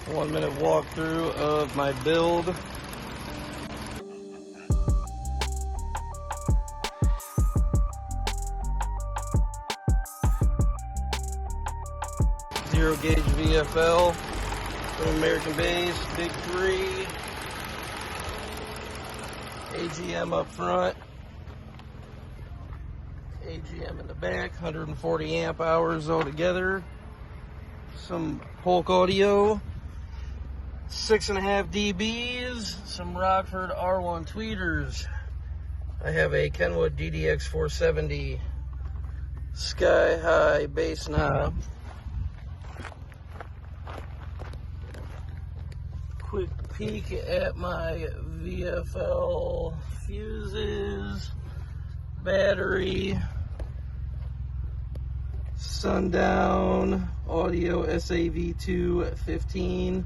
1-minute walkthrough of my build. Zero gauge VFL from American Base, big 3. AGM up front. AGM in the back, 140 amp hours altogether. Some Polk audio, 6.5 dBs, some Rockford R1 tweeters. I have a Kenwood DDX 470 sky high bass knob. Quick peek at my VFL fuses, battery, Sundown Audio SAV215,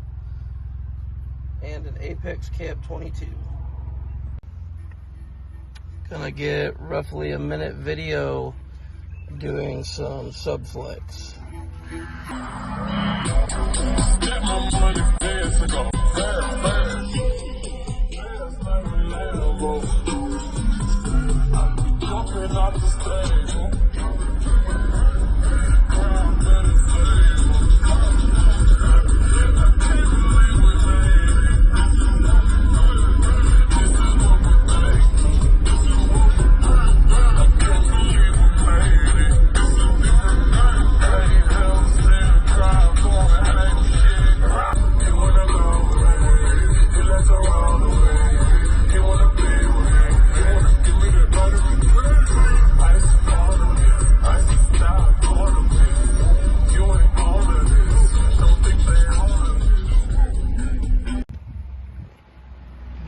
and an Apex Cab 22. Gonna get roughly a minute video doing some subflex. Get my money fast to go very fast. I'm jumping off the stage.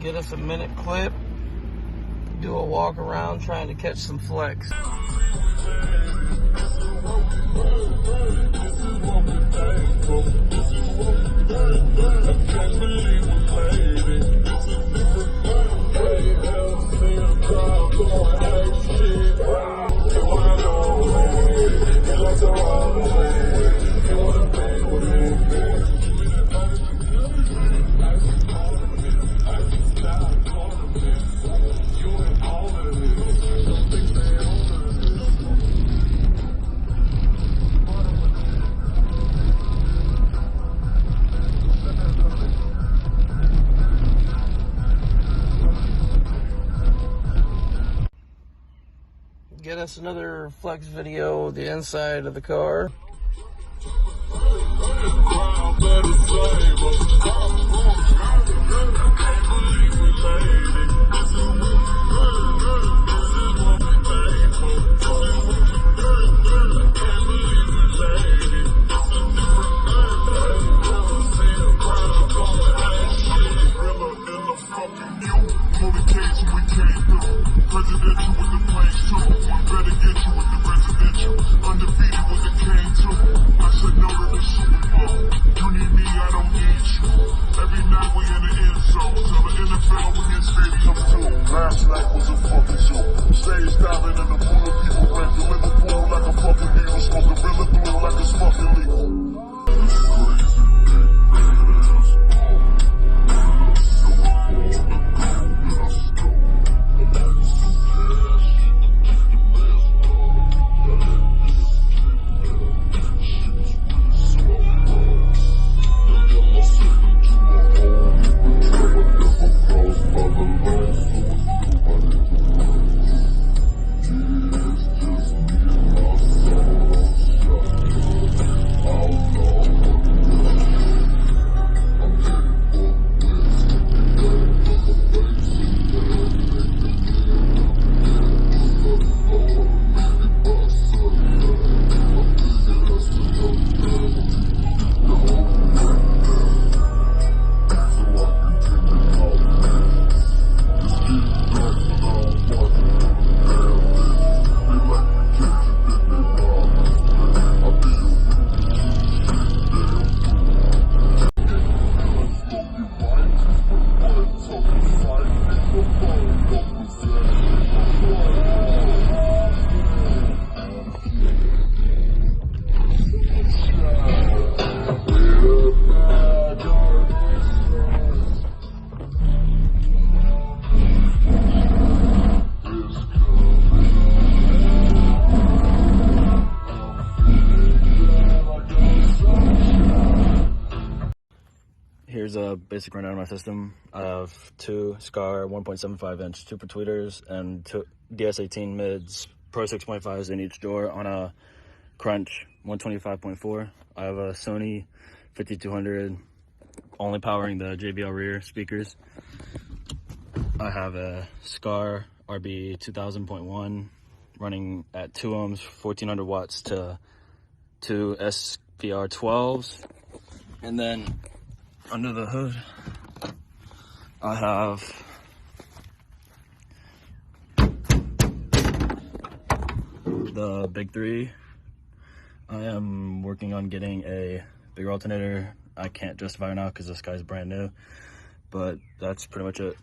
Get us a minute clip, do a walk around trying to catch some flex. Get us another flex video of the inside of the car. Presidential with the planes too. Better get you with the residential. Undefeated was a king too. I should know that the Super Bowl. Here's a basic rundown of my system. I have two SCAR 1.75 inch super tweeters and two DS18 mids Pro 6.5s in each door on a Crunch 125.4. I have a Sony 5200 only powering the JBL rear speakers. I have a SCAR RB 2000.1 running at 2 ohms, 1400 watts to two SPR 12s. And then under the hood, I have the big three. I am working on getting a bigger alternator. I can't justify it now because this guy's brand new, but that's pretty much it.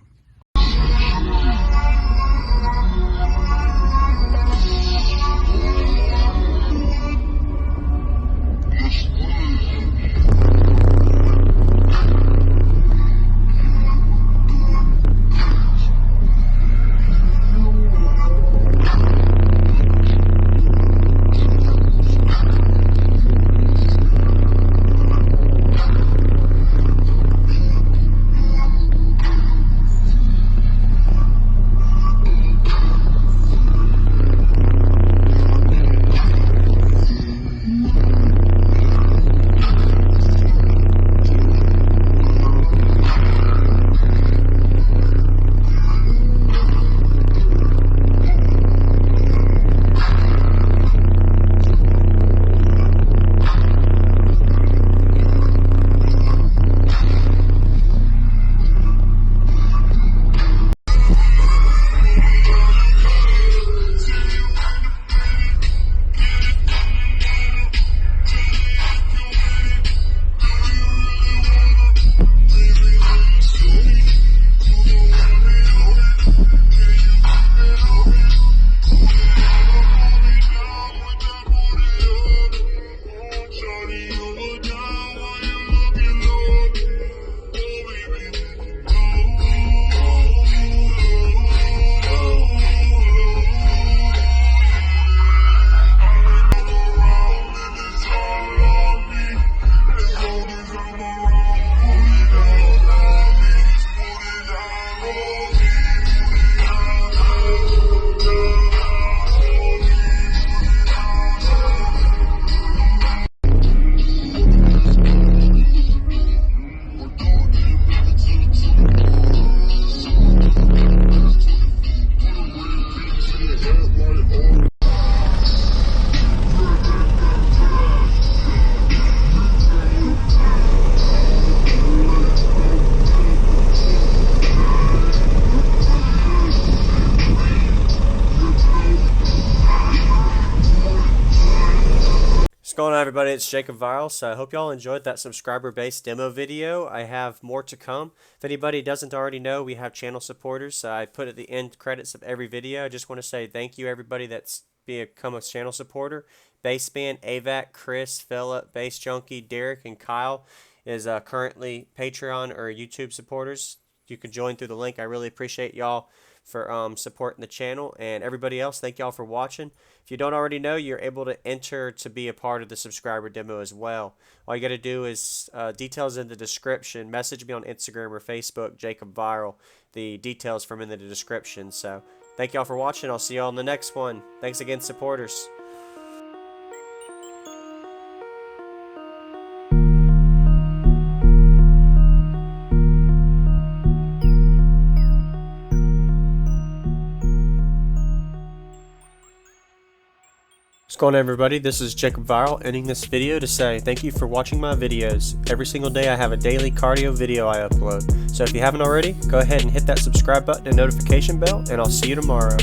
What's going on, everybody? It's JacobViral. So I hope y'all enjoyed that subscriber-based demo video. I have more to come. If anybody doesn't already know, we have channel supporters. So I put at the end credits of every video. I just want to say thank you, everybody that's become a channel supporter. Bassman, Avac, Chris, Philip, Bass Junkie, Derek, and Kyle is currently Patreon or YouTube supporters. You can join through the link. I really appreciate y'all for supporting the channel, and everybody else, thank y'all for watching. If you don't already know, you're able to enter to be a part of the subscriber demo as well. All you got to do is details in the description. Message me on Instagram or Facebook, JacobViral. The details from in the description. So thank y'all for watching. I'll see y'all in the next one. Thanks again, supporters. What's going on, everybody? This is JacobViral, ending this video to say thank you for watching my videos. Every single day I have a daily cardio video I upload. So if you haven't already, go ahead and hit that subscribe button and notification bell, and I'll see you tomorrow.